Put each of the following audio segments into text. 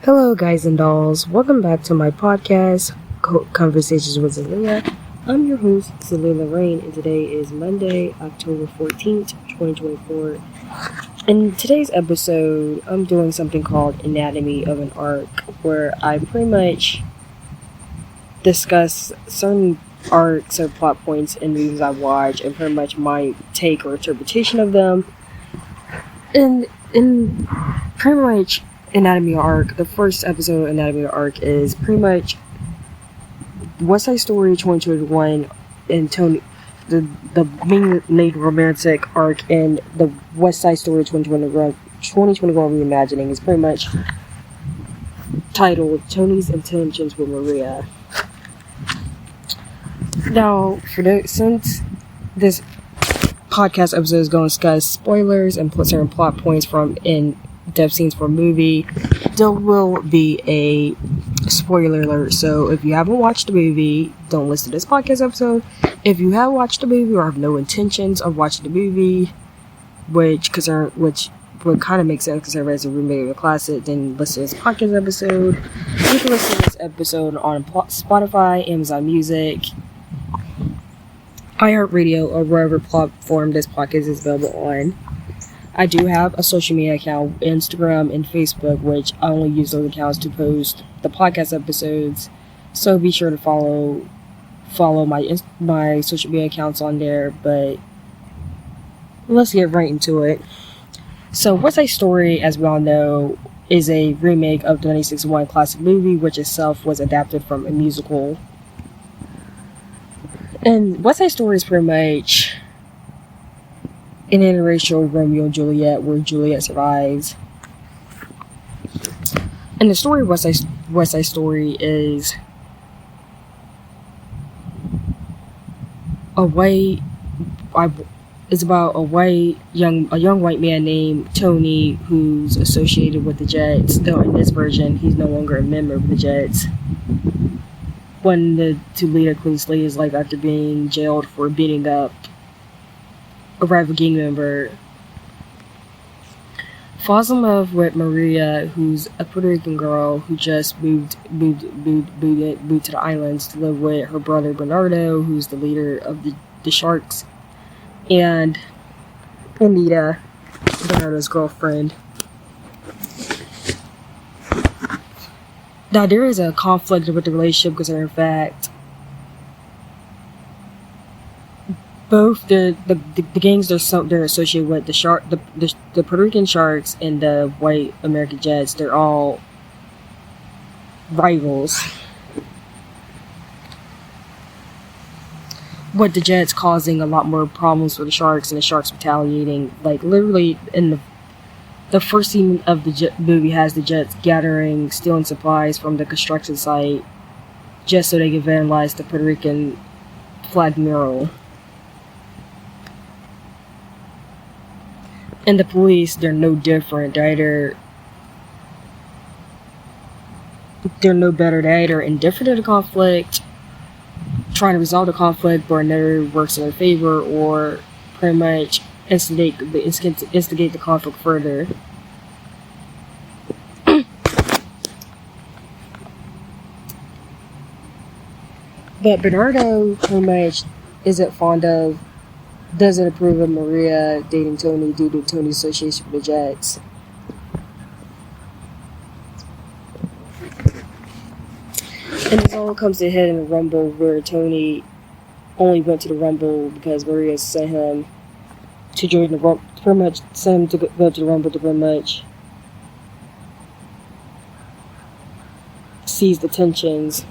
Hello, guys and dolls. Welcome back to my podcast, Conversations with Zelia. I'm your host, Zelia Rain, and today is Monday, October 14th, 2024. In today's episode, I'm doing something called Anatomy of an Arc, where I pretty much discuss certain arcs or plot points in movies I watch, and pretty much my take or interpretation of them. And pretty much Anatomy of Arc, the first episode of Anatomy of Arc is pretty much West Side Story 2021 and Tony, the main lead romantic arc in the West Side Story 2021 reimagining is pretty much titled Tony's Intentions with Maria. Now, since this podcast episode is going to discuss spoilers and put certain plot points from in-depth scenes for a movie, there will be a spoiler alert. So if you haven't watched the movie, don't listen to this podcast episode. If you have watched the movie or have no intentions of watching the movie, which would kind of make sense because it's a remake of a classic, then listen to this podcast episode. You can listen to this episode on Spotify, Amazon Music, iHeartRadio, or wherever platform this podcast is available on. I do have a social media account, Instagram and Facebook, which I only use those accounts to post the podcast episodes. So be sure to follow my social media accounts on there. But let's get right into it. So West Side Story, as we all know, is a remake of the 1961 classic movie, which itself was adapted from a musical. And West Side Story is pretty much an interracial Romeo and Juliet, where Juliet survives. And the story of West Side Story is about a young white man named Tony who's associated with the Jets. Though in this version, he's no longer a member of the Jets. Wanted to lead a clean slate his life after being jailed for beating up a rival gang member. Falls in love with Maria, who's a Puerto Rican girl who just moved to the islands to live with her brother Bernardo, who's the leader of the Sharks, and Anita, Bernardo's girlfriend. Now there is a conflict with the relationship because, in fact, both the gangs they're associated with, the Puerto Rican Sharks and the white American Jets, they're all rivals. With the Jets causing a lot more problems for the Sharks, and the Sharks retaliating. Like, literally, in the first scene of the movie has the Jets stealing supplies from the construction site just so they can vandalize the Puerto Rican flag mural. And the police, they're no different. They're no better. They're either indifferent to the conflict, trying to resolve the conflict, or another works in their favor, or pretty much instigate the conflict further. But Bernardo pretty much doesn't approve of Maria dating Tony due to Tony's association with the Jets. And this all comes to a head in the Rumble, where Tony only went to the Rumble because Maria sent him to join the Rumble, pretty much sent him to go to the Rumble to pretty much seize the tensions.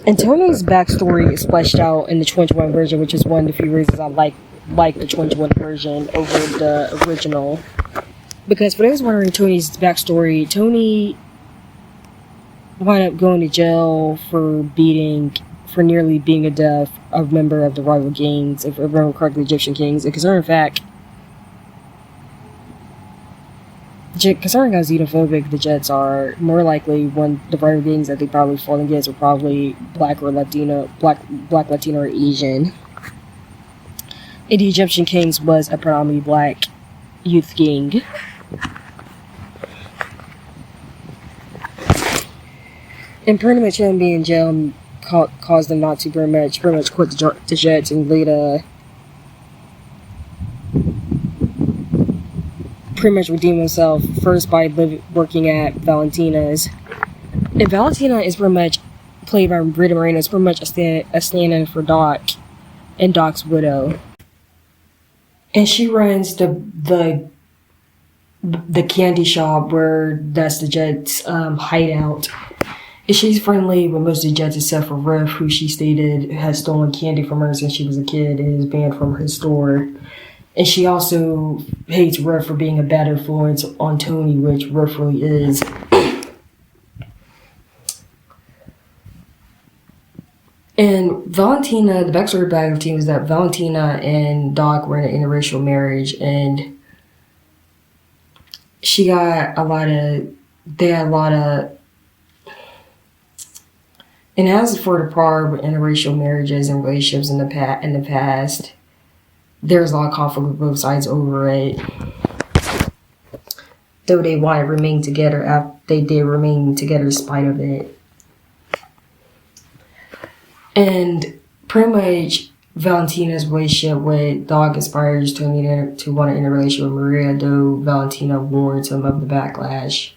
And Tony's backstory is fleshed out in the 2021 version, which is one of the few reasons I like the 2021 version over the original. Because for those wondering Tony's backstory, Tony wound up going to jail for nearly being a member of the rival gangs, if I remember correctly, Egyptian kings. Because in fact, concerning how xenophobic the Jets are, more likely one the rival gangs that they probably fought against were probably black, Latino, or Asian. And the Egyptian Kings was a predominantly black youth gang. And pretty much him being in jail caused him not to pretty much quit the Jets and lead pretty much redeem himself first by working at Valentina's. And Valentina is pretty much played by Rita Moreno. Is pretty much a stand-in for Doc and Doc's widow. And she runs the candy shop where that's the Jets' hideout. And she's friendly with most of the Jets except for Riff, who she stated has stolen candy from her since she was a kid and is banned from her store. And she also hates Riff for being a bad influence on Tony, which Riff really is. And Valentina, the backstory of Valentina is that Valentina and Doc were in an interracial marriage, and they had a lot of, and as for the problem with interracial marriages and relationships in the past, there's a lot of conflict with both sides over it. Though they want to remain together, they did remain together in spite of it. And pretty much Valentina's relationship with Doc inspires Tony to want to end a relationship with Maria, though Valentina warns him of the backlash.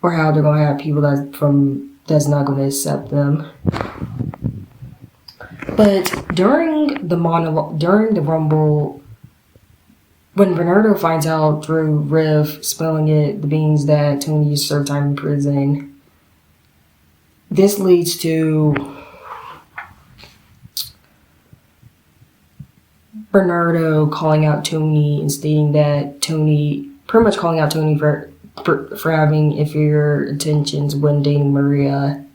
Or how they're going to have people that's not going to accept them. But during the Rumble, when Bernardo finds out through Riff spilling the beans that Tony used to serve time in prison, this leads to Bernardo calling out Tony and stating that pretty much calling out Tony for having inferior intentions when dating Maria.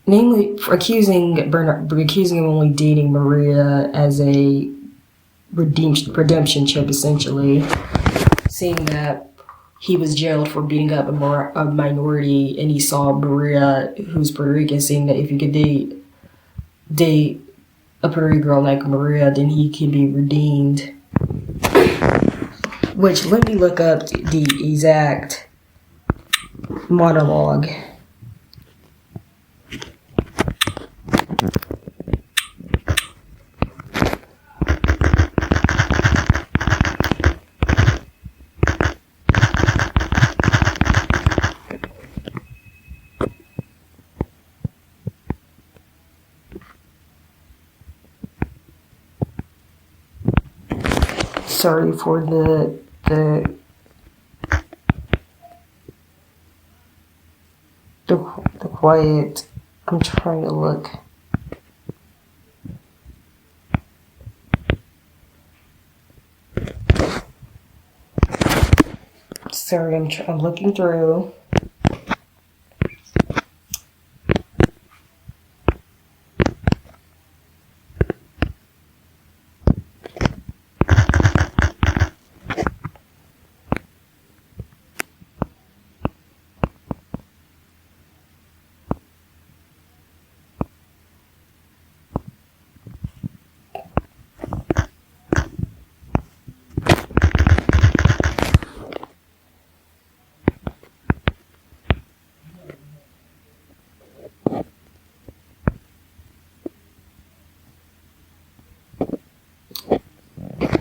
Namely, for accusing him only dating Maria as a redemption chip, essentially. Saying that he was jailed for beating up a minority, and he saw Maria, who's Puerto Rican, saying that if you could date a Puerto Rican girl like Maria, then he can be redeemed. Which, let me look up the exact monologue. Sorry for the quiet. I'm trying to look. Sorry, I'm looking through.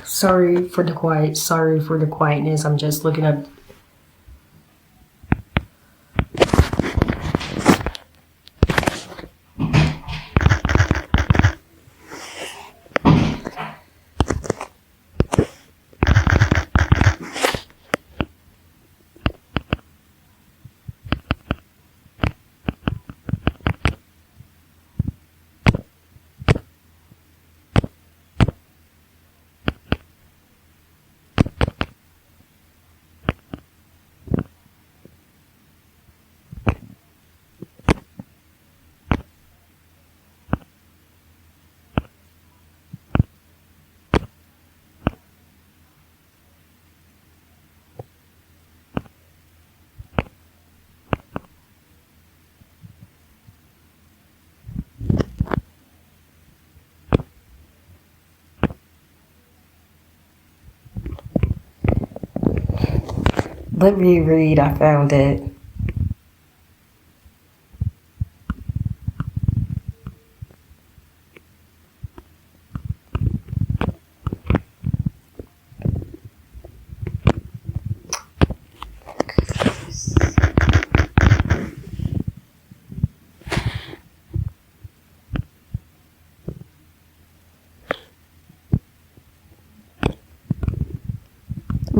Sorry for the quietness. I'm just looking up. Let me read. I found it.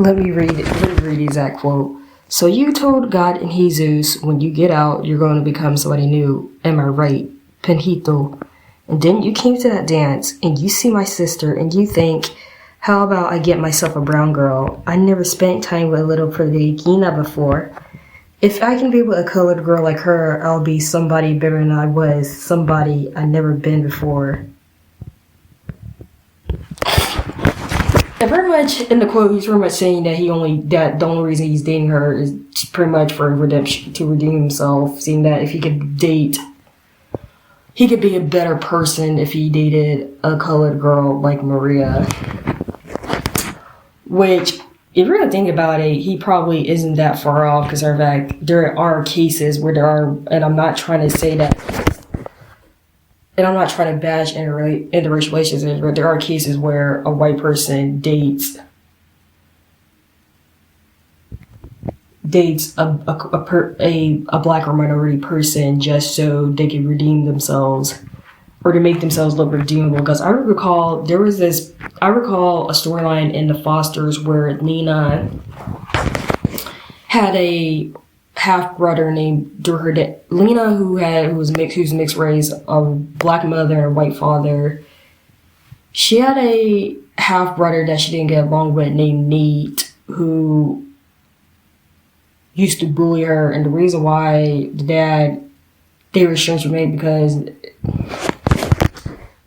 Let me read the exact quote. So you told God and Jesus, when you get out, you're going to become somebody new. Am I right? Penhito. And then you came to that dance, and you see my sister, and you think, how about I get myself a brown girl? I never spent time with a little pretty Gina before. If I can be with a colored girl like her, I'll be somebody better than I was, somebody I never been before. And very much in the quote, he's pretty much saying that the only reason he's dating her is pretty much for redemption, to redeem himself, seeing that if he could date, he could be a better person if he dated a colored girl like Maria. Which, if you're gonna think about it, he probably isn't that far off, because in fact, there are cases where there are, and I'm not trying to say that, and I'm not trying to bash interracial relationships, but there are cases where a white person dates a black or minority person just so they can redeem themselves, or to make themselves look redeemable. Because I recall a storyline in The Fosters where Lena had a half brother named Lena, who's mixed race, a black mother and a white father. She had a half brother that she didn't get along with named Nate, who used to bully her, and the reason why they were estranged made because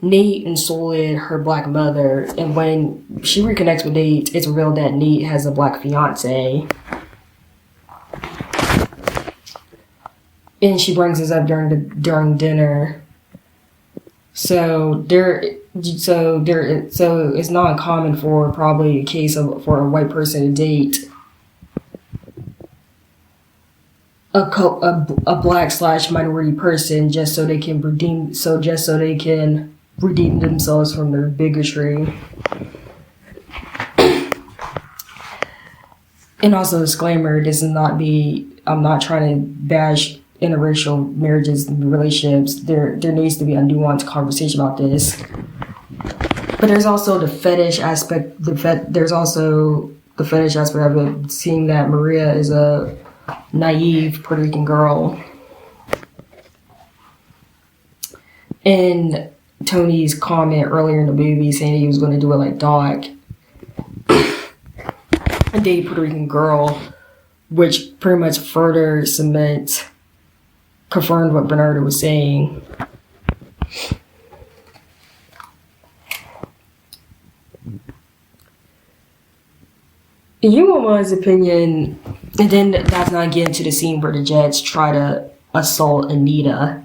Nate insulted her black mother, and when she reconnects with Nate, it's revealed that Nate has a black fiance. And she brings this up during dinner. So it's not uncommon for probably a case for a white person to date a black/minority person just so they can redeem themselves from their bigotry. And also, disclaimer: I'm not trying to bash interracial marriages and relationships. There needs to be a nuanced conversation about this. But there's also the fetish aspect. There's also the fetish aspect of it, seeing that Maria is a naive Puerto Rican girl. And Tony's comment earlier in the movie saying he was going to do it like Doc, a date Puerto Rican girl, which pretty much further confirmed what Bernardo was saying. In Yuma's opinion, and then that's not getting to the scene where the Jets try to assault Anita,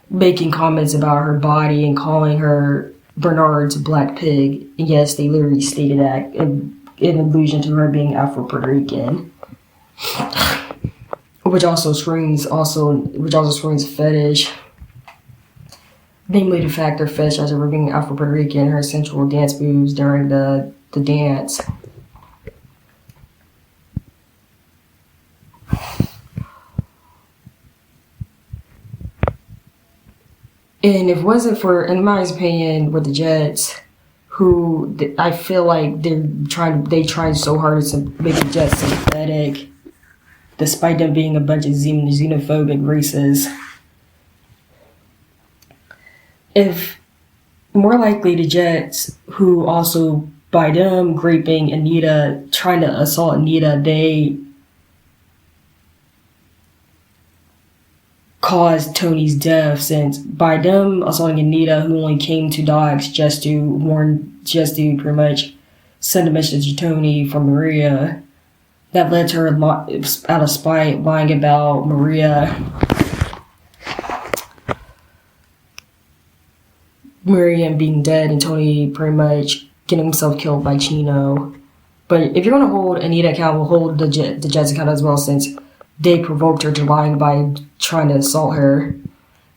making comments about her body and calling her Bernard's black pig. And yes, they literally stated that in allusion to her being Afro-Puerto Rican. Which also screams fetish. Namely the fact they're fetishizing her being Afro-Puerto Rican, her sensual dance moves during the dance. And if it wasn't for, in my opinion, with the Jets, who I feel like they tried so hard to make the Jets sympathetic, despite them being a bunch of xenophobic races. If more likely the Jets, who also by them graping Anita, trying to assault Anita, they caused Tony's death, since by them assaulting Anita, who only came to Docs just to pretty much send a message to Tony from Maria, that led to her out of spite lying about Maria being dead and Tony pretty much getting himself killed by Chino. But if you're going to hold Anita accountable, hold the Jets accountable as well, since they provoked her to lying by trying to assault her.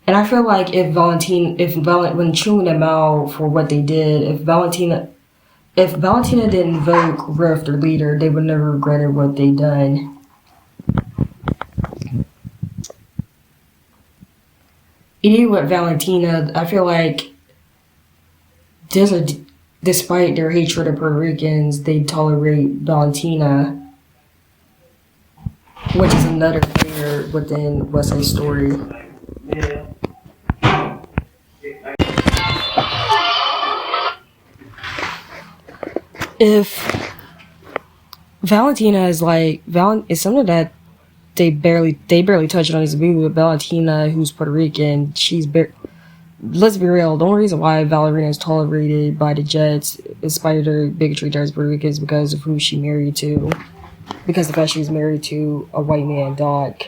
And I feel like when chewing them out for what they did, if Valentina didn't invoke Riff, their leader, they would never regretted what they done. Even with Valentina, I feel like despite their hatred of Puerto Ricans, they tolerate Valentina, which is another layer within West Side Story. If Valentina is is something that they barely touched on in this movie, but Valentina, who's Puerto Rican, let's be real, the only reason why Valentina is tolerated by the Jets, in spite of their bigotry towards Puerto Rican, is because of who she married to. Because the fact she was married to a white man, Doc,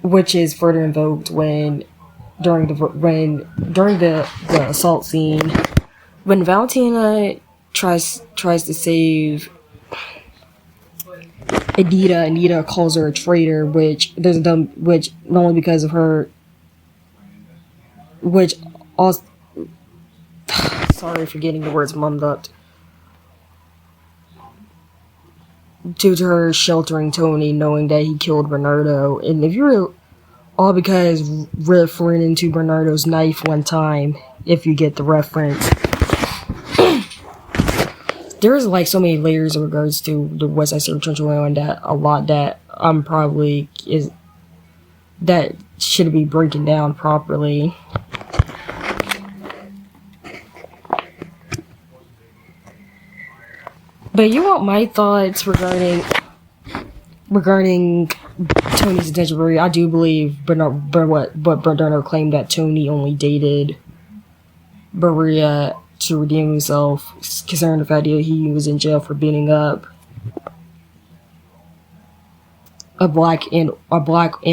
which is further invoked during the assault scene, when Valentina tries to save Anita calls her a traitor, which not only because of her, which also, sorry for getting the words mummed up, due to her sheltering Tony, knowing that he killed Bernardo, and if you're all because Riff ran into Bernardo's knife one time, if you get the reference. There's like so many layers in regards to the West Side Story Trench and that a lot that that should be breaking down properly. But you want my thoughts regarding Tony's attention for Maria? I do believe Bernardo claimed that Tony only dated Maria to redeem himself, considering the fact that he was in jail for beating up a black and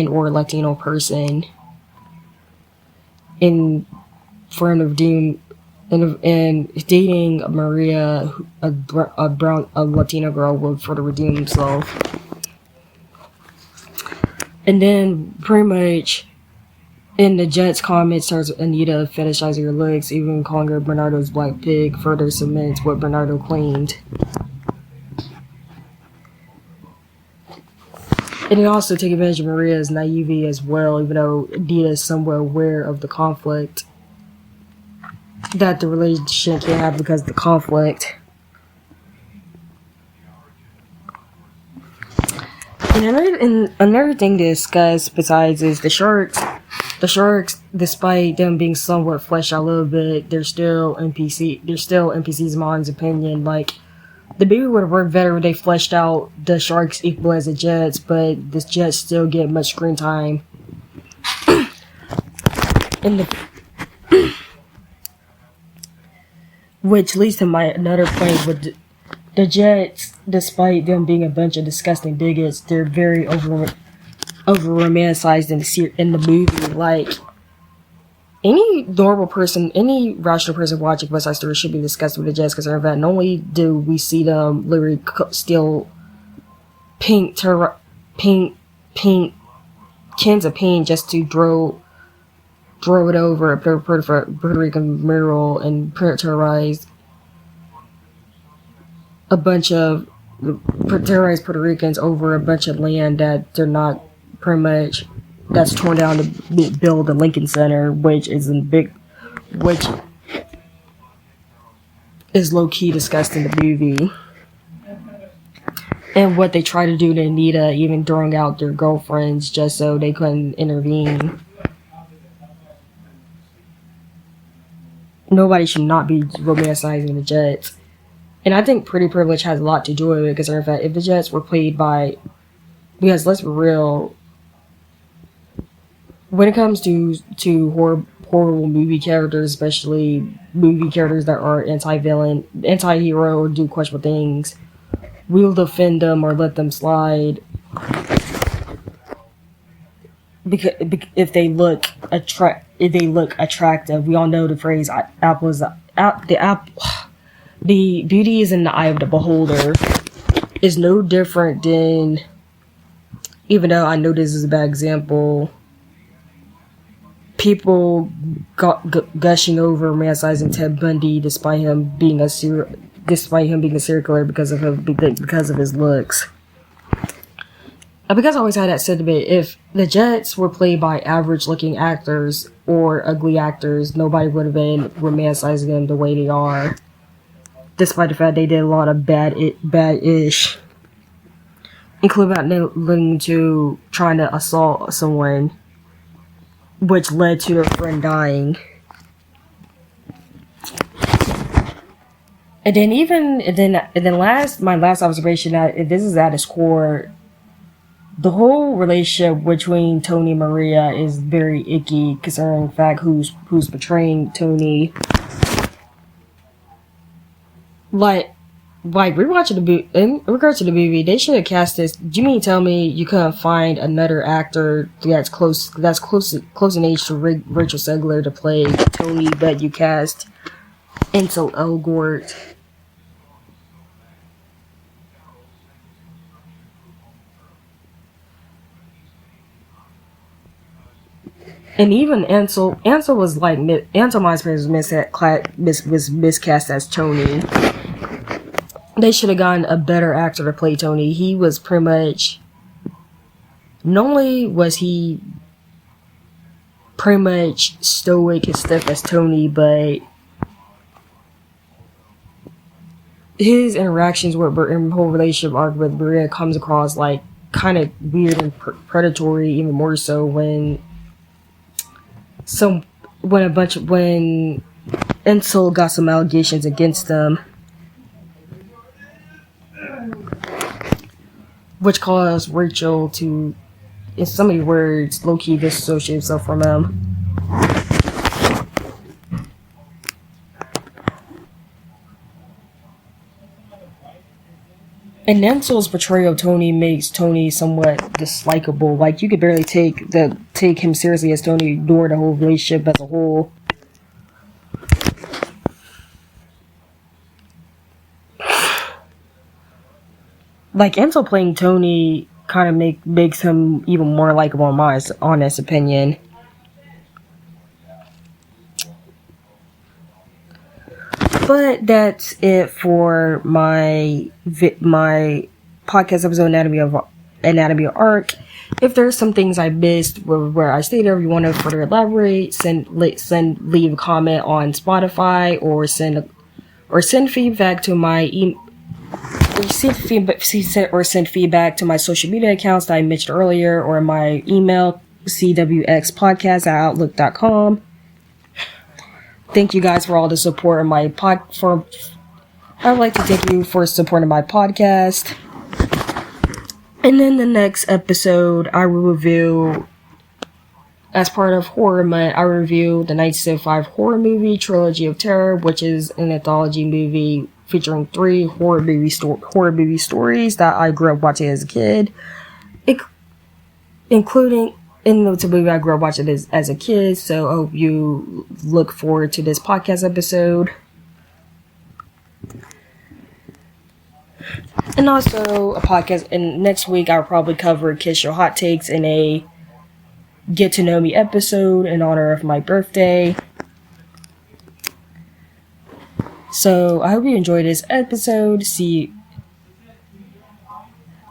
or Latino person, and for him to redeem and dating Maria, a Latina girl, for to redeem himself. And then pretty much in the Jets' comments towards Anita fetishizing her looks, even calling her Bernardo's black pig, further cements what Bernardo claimed. And it also took advantage of Maria's naivety as well, even though Anita is somewhat aware of the conflict that the relationship can have because of the conflict. And another thing to discuss besides is the Sharks. The Sharks, despite them being somewhat fleshed out a little bit, they're still NPCs in my opinion. Like, the movie would have worked better if they fleshed out the Sharks equal as the Jets, but the Jets still get much screen time. Which leads to my another point with the Jets, despite them being a bunch of disgusting bigots, they're very over romanticized in the movie. Like, any normal person, any rational person watching West Side Story should be disgusted with the Jets, because not only do we see them literally steal pink cans of paint just to draw it over a Puerto Rican mural and terrorize terrorize Puerto Ricans over a bunch of land that they're not pretty much, that's torn down to build the Lincoln Center, which is low-key discussed in the movie. And what they try to do to Anita, even throwing out their girlfriends just so they couldn't intervene. Nobody should not be romanticizing the Jets. And I think pretty privilege has a lot to do with it, because in fact, if the Jets were played by, because let's be real, when it comes to horrible movie characters, especially movie characters that are anti-villain, anti-hero, or do questionable things, we'll defend them or let them slide because if they look attractive. We all know the phrase the beauty is in the eye of the beholder is no different than, even though I know this is a bad example, people gushing over romanticizing Ted Bundy despite him being a serial killer because of his looks. Because I always had that sentiment, if the Jets were played by average looking actors or ugly actors, nobody would have been romanticizing them the way they are. despite the fact they did a lot of bad-ish, including to trying to assault someone, which led to their friend dying. And then my last observation, that this is at its core, the whole relationship between Tony and Maria is very icky, considering the fact who's portraying Tony. Like rewatching the movie, in regards to the movie, they should have cast this. Do you mean tell me you couldn't find another actor that's close in age to Rachelzegler to play Tony, but you cast anselelgort? And even Ansel was like Ansel Myers was miscast as Tony. They should have gotten a better actor to play Tony. He was pretty much, not only was he pretty much stoic and stiff as Tony, but his interactions with in whole relationship arc with Maria comes across like kind of weird and predatory, even more so when Ansel got some allegations against them, which caused Rachel to, in so many words, low-key disassociate himself from him. And Ansel's portrayal of Tony makes Tony somewhat dislikable. Like, you could barely take him seriously as Tony during the whole relationship as a whole. Like, Ansel playing Tony kind of makes him even more likable in my honest opinion. But that's it for my podcast episode, Anatomy of Arc. If there's some things I missed where I stated, or you want to further elaborate, leave a comment on Spotify, or send feedback to my send feedback to my social media accounts that I mentioned earlier, or my email cwxpodcast@outlook.com. Thank you guys for all the support in my I'd like to thank you for supporting my podcast. And in the next episode, I will review, as part of Horror Month, I review the 1975 horror movie Trilogy of Terror, which is an anthology movie featuring 3 horror movie stories that I grew up watching as a kid, including in the movie I grew up watching this as a kid. So I hope you look forward to this podcast episode. And also a podcast, and next week I'll probably cover Kiss Your Hot Takes in a Get to Know Me episode in honor of my birthday. So I hope you enjoyed this episode.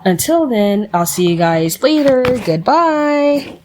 Until then, I'll see you guys later. Goodbye.